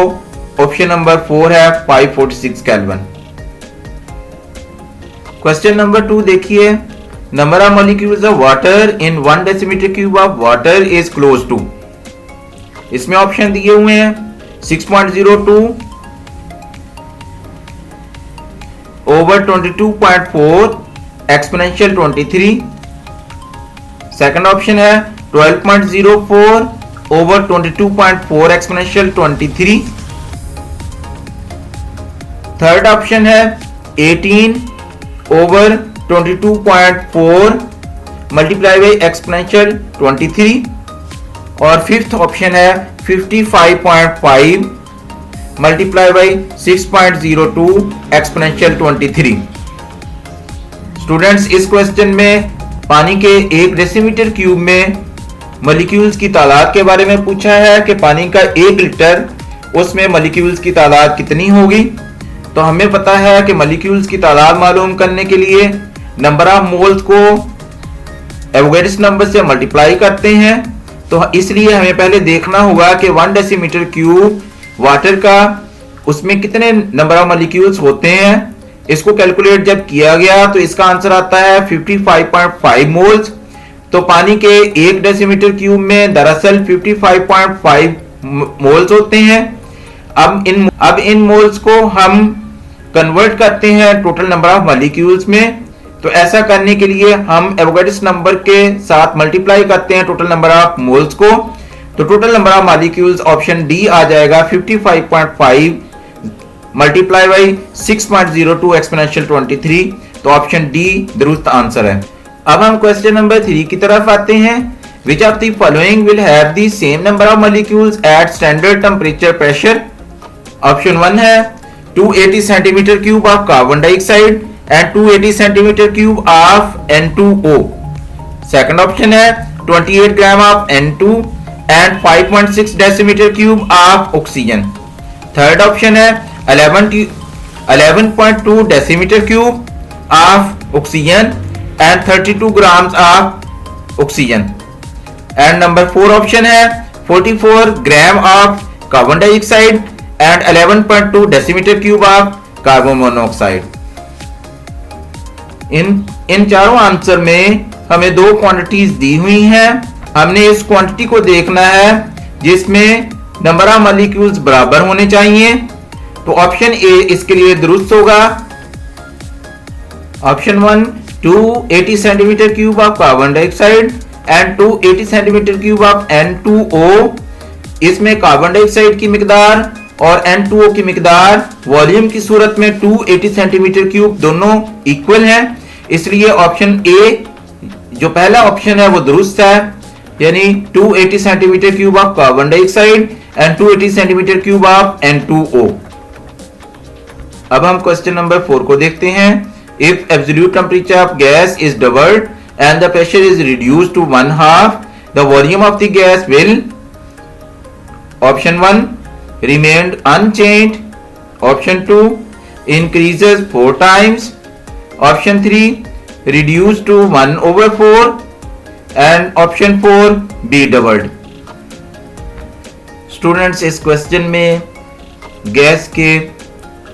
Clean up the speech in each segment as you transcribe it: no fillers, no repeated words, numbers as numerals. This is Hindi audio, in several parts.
ऑप्शन नंबर 4 है 546 केल्विन। क्वेश्चन नंबर 2 देखिए, number of molecules of water in 1 decimetre cube of water is close to. इसमें ऑप्शन दिए हुए हैं 6.02 over 22.4 एक्सपोनेंशियल 23। सेकंड ऑप्शन है 12.04 over 22.4 एक्सपोनेंशियल 23। थर्ड ऑप्शन है 18 over 22.4 मल्टीप्लाई बाई एक्सपोनेंशियल 23। और फिफ्थ ऑप्शन है 55.5 मल्टीप्लाई बाई 6.02 एक्सपोनेंशियल 23। स्टूडेंट्स, इस क्वेश्चन में पानी के 1 डेसीमीटर क्यूब में मॉलिक्यूल्स की तादाद के बारे में पूछा है कि पानी का 1 लीटर उसमें मॉलिक्यूल्स की तादाद कितनी होगी। तो हमें पता है कि मॉलिक्यूल्स की तादाद मालूम करने के लिए नंबर ऑफ मोल्स को एवोगैड्रो नंबर से मल्टीप्लाई करते हैं। तो इसलिए हमें पहले देखना होगा कि 1 डेसीमीटर क्यूब वाटर का उसमें कितने नंबर ऑफ मॉलिक्यूल्स होते हैं। इसको कैलकुलेट जब किया गया तो इसका आंसर आता है 55.5 मोल्स। तो पानी के 1 डेसीमीटर क्यूब में दरअसल 55.5 मोल्स होते हैं। अब इन मोल्स को हम कन्वर्ट करते हैं टोटल नंबर ऑफ मॉलिक्यूल्स में। तो ऐसा करने के लिए हम एवोगैड्रो नंबर के साथ मल्टीप्लाई करते हैं टोटल नंबर ऑफ मोल्स को। तो total number of molecules option D आ जाएगा 55.5 मल्टीप्लाई बाई 6.02 एक्सपोनेंशियल 23। तो ऑप्शन डी दुरुस्त आंसर है। अब हम क्वेश्चन नंबर 3 की तरफ आते हैं। Which of the following will have the same number of molecules at standard temperature pressure. Option 1 है 280 centimetre cube of carbon dioxide and 280 centimeter cube of N2O। Second option है 28 gram of N2 and 5.6 decimeter cube of oxygen। Third option है 11.2 decimeter cube of oxygen and 32 grams of oxygen। And number 4 option है 44 gram of carbon dioxide and 11.2 decimeter cube of carbon monoxide। इन चारों आंसर में हमें 2 क्वांटिटीज दी हुई हैं। हमने इस क्वांटिटी को देखना है जिसमें नंबर ऑफ मॉलिक्यूल्स बराबर होने चाहिए। तो ऑप्शन ए इसके लिए दुरुस्त होगा। Option 1 280 centimetre cube of carbon dioxide and 280 centimetre cube of N2O। इसमें कार्बन डाइऑक्साइड की मिकदार और N2O की मिकदार वॉल्यूम की सूरत में 280 सेंटीमीटर क्यूब दोनों इक्वल हैं। इसलिए ऑप्शन ए जो पहला ऑप्शन है वो दुरुस्त है, यानी 280 centimetre cube of carbon dioxide and 280 centimetre cube of N2O। अब हम क्वेश्चन नंबर 4 को देखते हैं। If absolute temperature of gas is doubled and the pressure is reduced to 1/2, the volume of the gas will. Option 1 remained unchanged, option 2 increases 4 times, option 3 reduced to 1/4 and option 4 be doubled। Students, इस क्वेश्चन में गैस के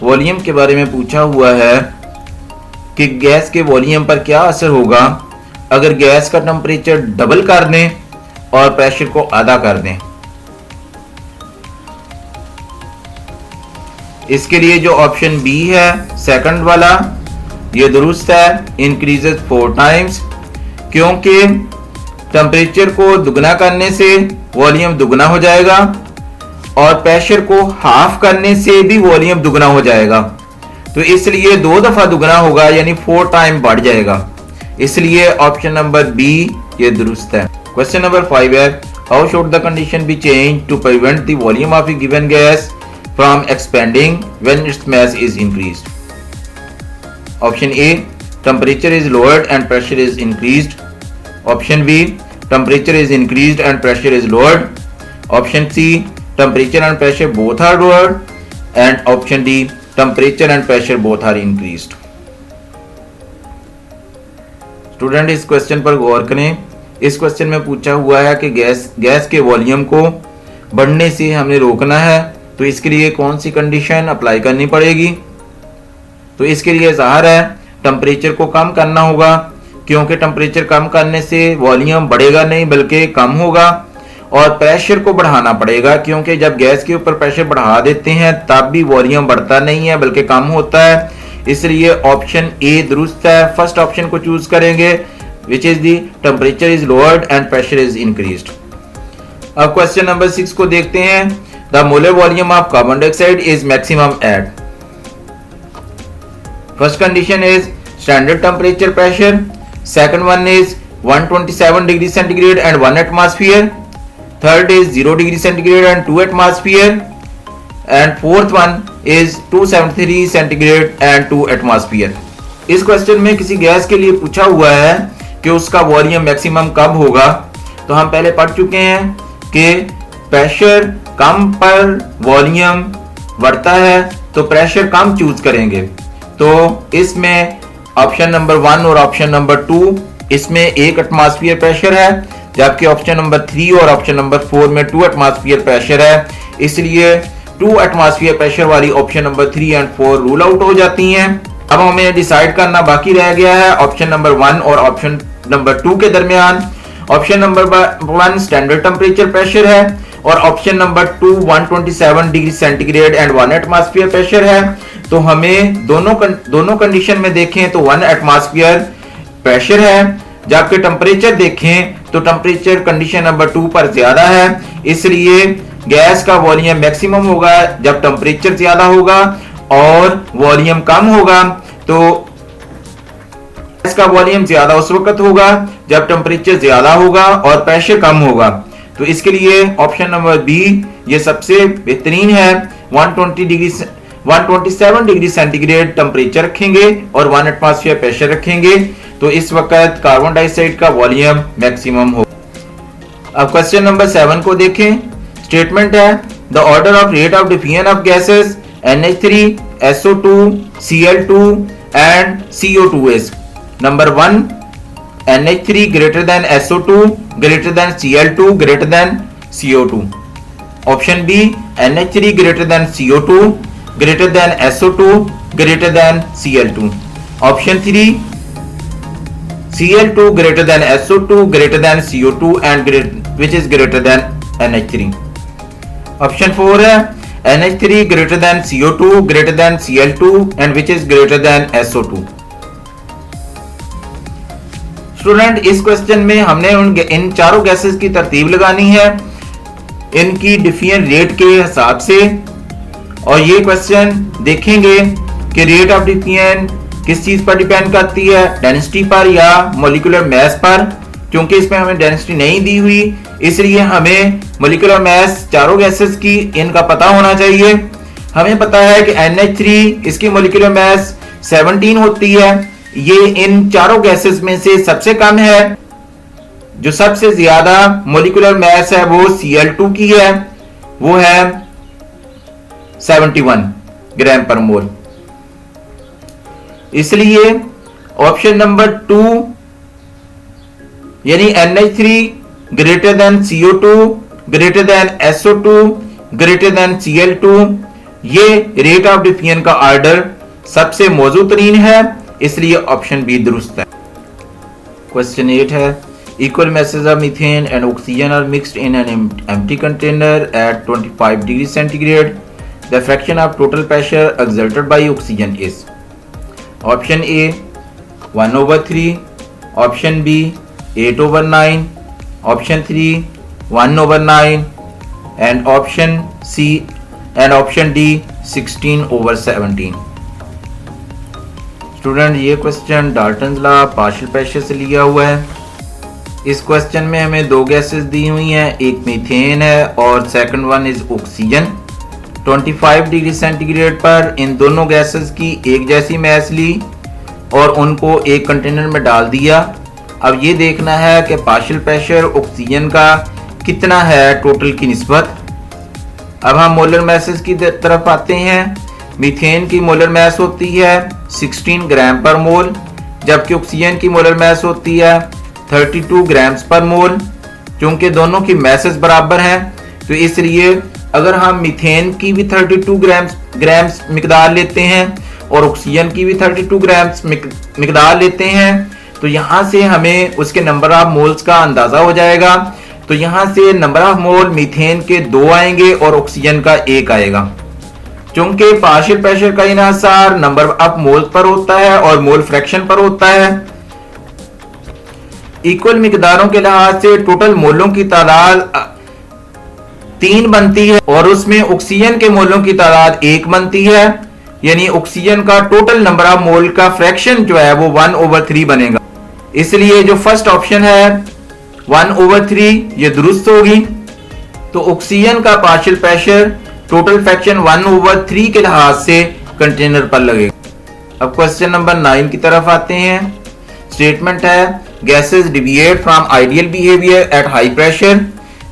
वॉल्यूम के बारे में पूछा हुआ है कि गैस के वॉल्यूम पर क्या असर होगा अगर गैस का टेंपरेचर डबल कर दें और प्रेशर को आधा कर दें। इसके लिए जो ऑप्शन बी है सेकंड वाला ये दुरुस्त है, इंक्रीजेस 4 टाइम्स, क्योंकि टेंपरेचर को दुगना करने से वॉल्यूम दुगना हो जाएगा और प्रेशर को हाफ करने से भी वॉल्यूम दुगना हो जाएगा। तो इसलिए 2 दफा दुगना होगा, यानी 4 टाइम बढ़ जाएगा। इसलिए ऑप्शन नंबर बी ये दुरुस्त है। क्वेश्चन नंबर 5 है how should the condition be change to prevent the volume of a given gas from expanding when its mass is increased। Option A temperature is lowered and pressure is increased। Option B temperature is increased and pressure is lowered। Option C temperature and pressure both are lowered and option D temperature and pressure both are increased। Student, इस क्वेश्चन पर गौर करें। इस क्वेश्चन में पूछा हुआ है कि गैस के वॉल्यूम को बढ़ने से हमने रोकना है तो इसके लिए कौन सी कंडीशन अप्लाई करनी पड़ेगी? तो इसके लिए ज़ाहिर है टेम्परेचर को कम करना होगा, क्योंकि टेम्परेचर कम करने से वॉल्यूम बढ़ेगा नहीं बल्कि कम होगा। और प्रेशर को बढ़ाना पड़ेगा, क्योंकि जब गैस के ऊपर प्रेशर बढ़ा देते हैं तब भी वॉल्यूम बढ़ता नहीं है बल्कि कम होता है। इसलिए ऑप्शन ए दुरुस्त है। फर्स्ट ऑप्शन को चूज करेंगे, which is the temperature is lowered and pressure is increased. अब क्वेश्चन नंबर 6 को देखते हैं। The molar volume of carbon dioxide is maximum at. First condition is standard temperature pressure, second one is 127 degree centigrade and 1 atmosphere, third is 0 degree centigrade and 2 atmosphere, and fourth one is 273 centigrade and 2 atmosphere। इस क्वेश्चन में किसी गैस के लिए पूछा हुआ है कि उसका वॉल्यूम मैक्सिमम कब होगा। तो हम पहले पढ़ चुके हैं कि प्रेशर कम पर वॉल्यूम बढ़ता है, तो प्रेशर कम चूज करेंगे। तो इसमें ऑप्शन नंबर 1 और ऑप्शन नंबर 2 इसमें 1 एटमॉस्फेयर प्रेशर है, जबकि ऑप्शन नंबर 3 और ऑप्शन नंबर 4 में 2 एटमॉस्फेयर प्रेशर है। इसलिए 2 एटमॉस्फेयर प्रेशर वाली option number 3 and 4 rule out हो जाती हैं। अब हमें डिसाइड करना बाकी रह गया है ऑप्शन नंबर 1 और ऑप्शन नंबर 2 के दरमियान। Option number 1 standard temperature pressure है और option number 2 127 degree centigrade and 1 atmosphere pressure है। तो हमें दोनों कंडीशन में देखें तो 1 एटमॉस्फेयर प्रेशर है, जबकि टेम्परेचर देखें तो टेम्परेचर कंडीशन नंबर 2 पर ज्यादा है। इसलिए गैस का वॉल्यूम मैक्सिमम होगा जब टेम्परेचर ज्यादा होगा और वॉल्यूम कम होगा। तो गैस का वॉल्यूम ज्यादा उस वक्त होगा जब टेम्परेचर ज्यादा होगा और प्रेशर कम होगा। तो इसके लिए ऑप्शन नंबर बी ये सबसे बेहतरीन है। 127 डिग्री सेंटीग्रेड टेम्परेचर रखेंगे और 1 एटमॉस्फेयर प्रेशर रखेंगे, तो इस वक्त कार्बन डाइऑक्साइड का वॉल्यूम मैक्सिमम हो। अब क्वेश्चन नंबर 7 को देखें। स्टेटमेंट है the order of rate of diffusion of gases NH3, SO2, Cl2 and CO2 is number 1 NH3 greater than SO2 greater than Cl2 greater than CO2। Option B NH3 greater than CO2 greater than SO2 greater than Cl2। Option 3 Cl2 greater than SO2 greater than CO2 and which is greater than NH3। Option 4 है NH3 greater than CO2 greater than Cl2 and which is greater than SO2। Student इस क्वेश्चन में हमने इन चारों गैसेस की तरतीब लगानी है इनकी डिफिजन रेट के हिसाब से, और ये क्वेश्चन देखेंगे कि रेट ऑफ डिफिजन किस चीज पर डिपेंड करती है, डेंसिटी पर या मॉलिक्यूलर मास पर। क्योंकि इसमें हमें डेंसिटी नहीं दी हुई, इसलिए हमें मॉलिक्यूलर मास चारों गैसेस की इनका पता होना चाहिए। हमें पता है कि NH3 इसकी मॉलिक्यूलर मास 17 होती है, ये इन चारों गैसेस में से सबसे कम है। जो सबसे ज्यादा मॉलिक्यूलर मास है वो Cl2 की है, वो है 71 ग्राम पर मोल। इसलिए ऑप्शन नंबर 2 यानी NH3 greater than CO2 greater than SO2 greater than Cl2, ये रेट ऑफ डिफिजन का ऑर्डर सबसे मौजूद तरीन है, इसलिए ऑप्शन बी दुरुस्त है। क्वेश्चन 8 है equal masses of methane and oxygen are mixed in an empty container at 25 degree centigrade. The fraction of total pressure exerted by oxygen is option A 1/3, option B 8/9, option 3 1/9 and option C and option D 16/17। Student ये question Dalton's law partial pressure से लिया हुआ है। इस क्वेश्चन में हमें दो गैसेस दी हुई हैं, एक मीथेन है और second one is oxygen. 25 degree centigrade पर इन दोनों गैसेस की एक जैसी मास ली और उनको एक कंटेनर में डाल दिया। अब ये देखना है कि पार्शियल प्रेशर ऑक्सीजन का कितना है टोटल की निस्बत। अब हम मोलर मैसेज की तरफ आते हैं। मीथेन की मोलर मास होती है 16 ग्राम पर मोल, जबकि ऑक्सीजन की मोलर मास होती है 32 ग्राम्स पर मोल। चूंकि दोनों की मैसेज बराबर हैं तो इसलिए अगर हम मीथेन की भी 32 ग्राम्स मिकदार लेते हैं और ऑक्सीजन की भी 32 ग्राम्स मिकदार लेते हैं तो यहाँ से हमें उसके नंबर ऑफ मोल्स का अंदाजा हो जाएगा। तो यहाँ से नंबर ऑफ मोल मीथेन के 2 आएंगे और ऑक्सीजन का 1 आएगा। चूंकि पार्शियल प्रेशर का इन्हिसार नंबर ऑफ मोल्स पर होता है और मोल फ्रैक्शन पर होता है। इक्वल मिकदारों के लिहाज से टोटल मोलों की तादाद 3 बनती है और उसमें ऑक्सीजन के मोलों की तादाद 1 बनती है, यानी ऑक्सीजन का टोटल नंबर ऑफ मोल का फ्रैक्शन जो है वो 1/3 बनेगा। इसलिए जो फर्स्ट ऑप्शन है 1/3 ये दुरुस्त होगी। तो ऑक्सीजन का पार्शियल प्रेशर टोटल फ्रैक्शन 1/3 के लिहाज से कंटेनर पर लगेगा। अब क्वेश्चन नंबर 9 की तरफ आते हैं। स्टेटमेंट है gases deviate from ideal behaviour at high pressure,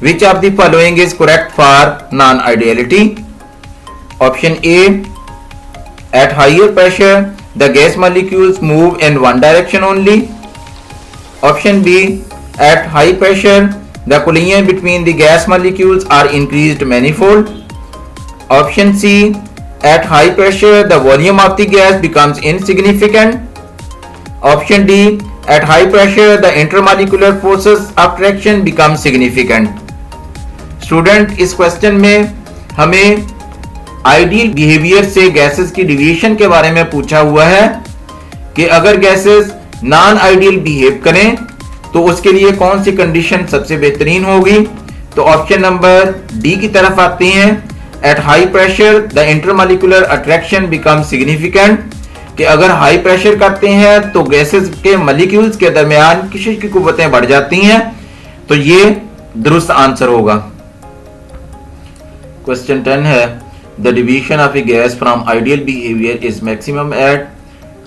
which of the following is correct for non ideality. Option A, at higher pressure the gas molecules move in one direction only. Option B, at high pressure the collision between the gas molecules are increased manifold. Option C, at high pressure the volume of the gas becomes insignificant. Option D, at high pressure the intermolecular forces of attraction become significant. Student इस क्वेश्चन में हमें आइडियल बिहेवियर से गैसेस की डिविएशन के बारे में पूछा हुआ है कि अगर गैसेस नॉन आइडियल बिहेव करें तो उसके लिए कौन सी कंडीशन सबसे बेहतरीन होगी। तो ऑप्शन नंबर डी की तरफ आते हैं। Eight high pressure the intermolecular attraction become significant, कि अगर हाई प्रेशर करते हैं तो गैसेस के मॉलिक्यूल्स के दरमियान किसी की कुव्वतें बढ़ जाती हैं। तो ये दुरुस्त आंसर होगा। क्वेश्चन 10 है the division of a gas from ideal behaviour is maximum at.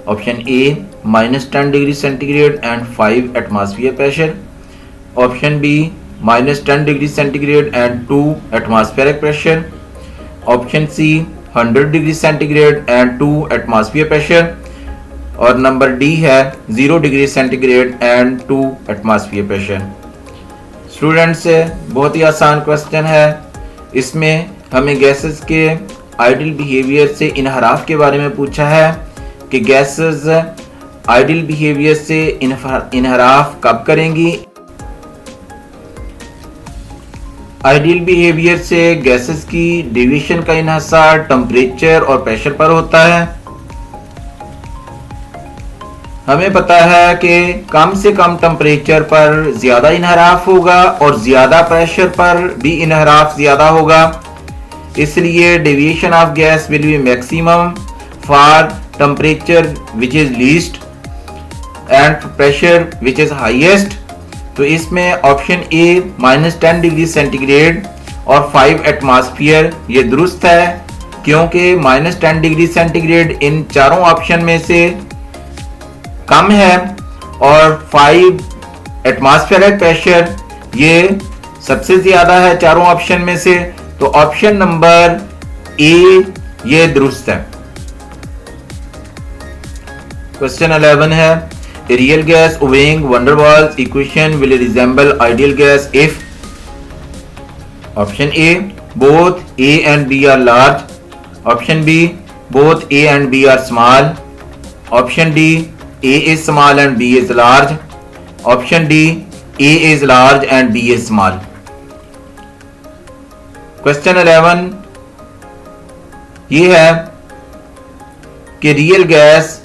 Option A, -10 degree centigrade and 5 atmosphere pressure. Option B, -10 degree centigrade and 2 atmospheric pressure. Option C, 100 degree centigrade and 2 atmosphere pressure. और नंबर डी है 0 degree centigrade and 2 atmosphere pressure. Students बहुत ही आसान क्वेश्चन है। इसमें हमें गैसेस के आइडियल बिहेवियर से इनहराफ के बारे में पूछा है कि गैसेस आइडियल बिहेवियर से इनहराफ कब करेंगी। आइडियल बिहेवियर से गैसेस की डिवीजन का इन्हिसार टेम्परेचर और प्रेशर पर होता है। हमें पता है कि कम से कम टेम्परेचर पर ज्यादा इनहराफ होगा और ज्यादा प्रेशर पर भी इनहराफ ज्यादा होगा। इसलिए deviation of gas will be maximum for temperature which is least and pressure which is highest. तो इसमें ऑप्शन ए -10 डिग्री सेंटीग्रेड और 5 एटमॉस्फेयर ये दुरुस्त है, क्योंकि -10 डिग्री सेंटीग्रेड इन चारों ऑप्शन में से कम है और 5 एटमॉस्फेरिक प्रेशर ये सबसे ज्यादा है चारों ऑप्शन में से। तो ऑप्शन नंबर ए ये दुरुस्त है। क्वेश्चन 11 है A real gas obeying van der Waals equation will resemble ideal gas if Option A, both A and B are large. Option B, both A and B are small. Option D, A is small and B is large. Option D, A is large and B is small. Question 11 ये है कि रियल गैस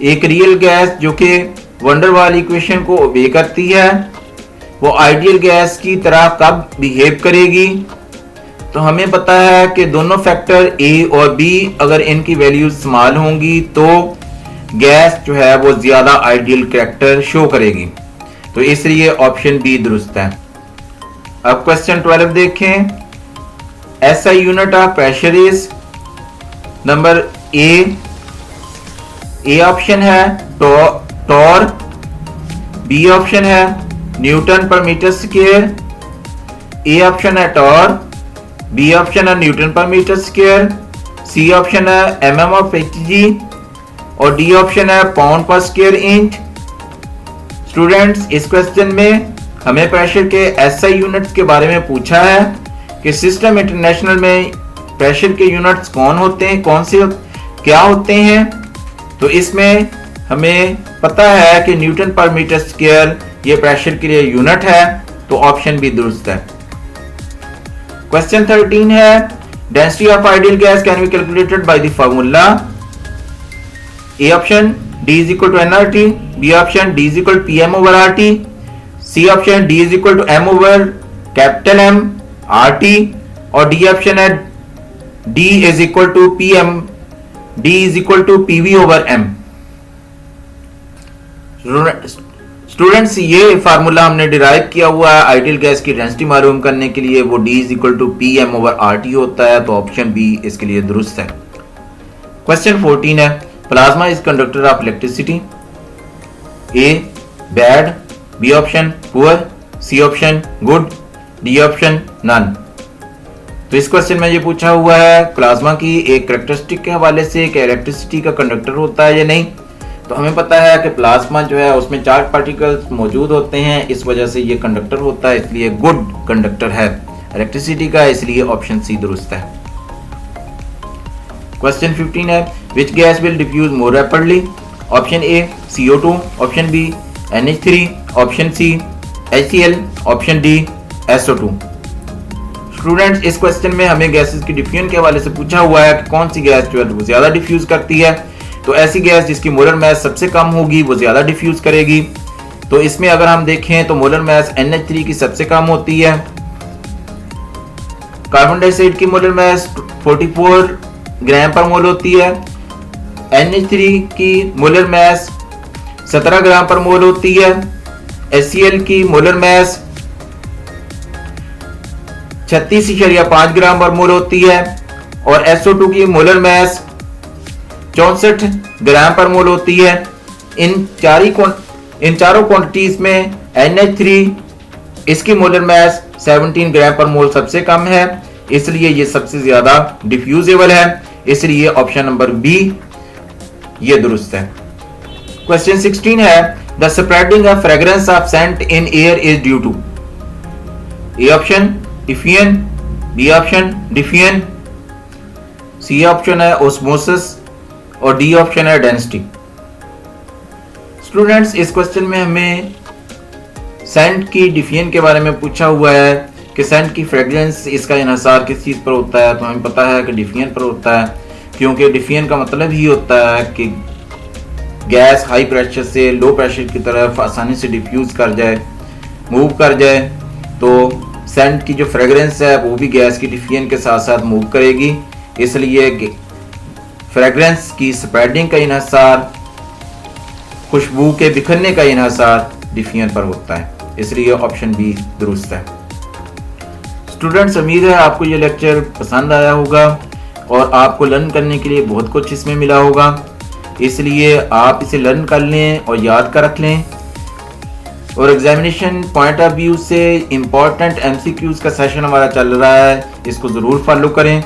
एक रियल गैस जो कि वंडर वाल इक्वेशन को ओबे करती है वो आइडियल गैस की तरह कब बिहेव करेगी। तो हमें पता है कि दोनों फैक्टर ए और बी अगर इनकी वैल्यूज स्मॉल होंगी तो गैस जो है वो ज्यादा आइडियल कैरेक्टर शो करेगी। तो इसलिए ऑप्शन बी दुरुस्त है। अब क्वेश्चन 12 देखें। ऐसा unit of pressure is number A option है टॉर, बी ऑप्शन है न्यूटन पर मीटर स्क्वायर। ए ऑप्शन है टॉर, बी ऑप्शन है न्यूटन पर मीटर स्क्वायर, सी ऑप्शन है mm ऑफ Hg और डी ऑप्शन है पाउंड पर स्क्वायर इंच। स्टूडेंट्स, इस क्वेश्चन में हमें प्रेशर के एसआई यूनिट्स के बारे में पूछा है कि सिस्टम इंटरनेशनल में प्रेशर के यूनिट्स कौन होते हैं, कौन से क्या होते हैं। तो इसमें हमें पता है कि न्यूटन पर मीटर स्क्वायर ये प्रेशर के लिए यूनिट है, तो ऑप्शन बी दुरुस्त है। क्वेश्चन 13 है, density of ideal gas can be calculated by the formula. A option D is equal to nRT, B option D is equal to PM over RT, C option D is equal to M over capital M RT और D option है D is equal to PM, D is equal to PV over M। Students, ये फार्मूला हमने डिराइव किया हुआ है आइडियल गैस की डेंसिटी मालूम करने के लिए, वो D is equal to PM over RT होता है, तो ऑप्शन बी इसके लिए दुरुस्त है। क्वेश्चन 14 है, plasma is conductor of electricity. A bad, B option poor, C option good, D option none. तो इस क्वेश्चन में ये पूछा हुआ है प्लाज्मा की एक कैरेक्टरिस्टिक के हवाले से कि इलेक्ट्रिसिटी का कंडक्टर होता है या नहीं। तो हमें पता है कि प्लाज्मा जो है उसमें चार्ज पार्टिकल्स मौजूद होते हैं, इस वजह से ये कंडक्टर होता है, इसलिए गुड कंडक्टर है इलेक्ट्रिसिटी का, इसलिए ऑप्शन सी दुरुस्त है। क्वेश्चन 15 है, which gas will diffuse more rapidly? Option A CO2, option B NH3, option C HCl, option D SO2। Students, इस क्वेश्चन में हमें गैसेस की डिफ्यूजन के हवाले से पूछा हुआ है कि कौन सी गैस जो है वो ज्यादा डिफ्यूज करती है। तो ऐसी गैस जिसकी मोलर मास सबसे कम होगी वो ज्यादा डिफ्यूज करेगी। तो इसमें अगर हम देखें तो मोलर मास NH3 की सबसे कम होती है। कार्बन डाइऑक्साइड की मोलर मास 44 ग्राम पर मोल होती है। NH3 की मोलर मास 17 ग्राम पर मोल होती है। HCl की मोलर मास 36.5 ग्राम पर मोल होती है और SO2 की मोलर मास 64 ग्राम पर मोल होती है। इन चारों क्वांटिटीज में NH3 इसकी मोलर मास 17 ग्राम पर मोल सबसे कम है, इसलिए ये सबसे ज्यादा डिफ्यूजेबल है, इसलिए ऑप्शन नंबर बी ये दुरुस्त है। क्वेश्चन 16 है, the spreading of fragrance of scent in air is due to. A option diffusion, B option diffusion, C option है ऑस्मोसिस और डी ऑप्शन है डेंसिटी। स्टूडेंट्स, इस क्वेश्चन में हमें सेंट की डिफ्यूजन के बारे में पूछा हुआ है कि सेंट की फ्रेग्रेंस इसका इन्हिसार किस चीज़ पर होता है। तो हमें पता है कि डिफ्यूजन पर होता है, क्योंकि डिफ्यूजन का मतलब ही होता है कि गैस हाई प्रेशर से लो प्रेशर की तरफ आसानी से डिफ्यूज कर जाए, मूव कर जाए। तो सेंट की जो फ्रेग्रेंस है वो भी गैस की डिफ्यूजन के साथ साथ मूव करेगी, इसलिए फ्रेग्रेंस की स्प्रेडिंग का इन्हिसार, खुशबू के बिखरने का इन्हिसार डिफ्यूजन पर होता है, इसलिए ऑप्शन बी दुरुस्त है। स्टूडेंट्स, उम्मीद है आपको ये लेक्चर पसंद आया होगा और आपको लर्न करने के लिए बहुत कुछ इसमें मिला होगा, इसलिए आप इसे लर्न कर लें और याद कर रख लें। और एग्जामिनेशन पॉइंट ऑफ व्यू से इम्पोर्टेंट MCQs का सेशन हमारा चल रहा है, इसको ज़रूर फॉलो करें।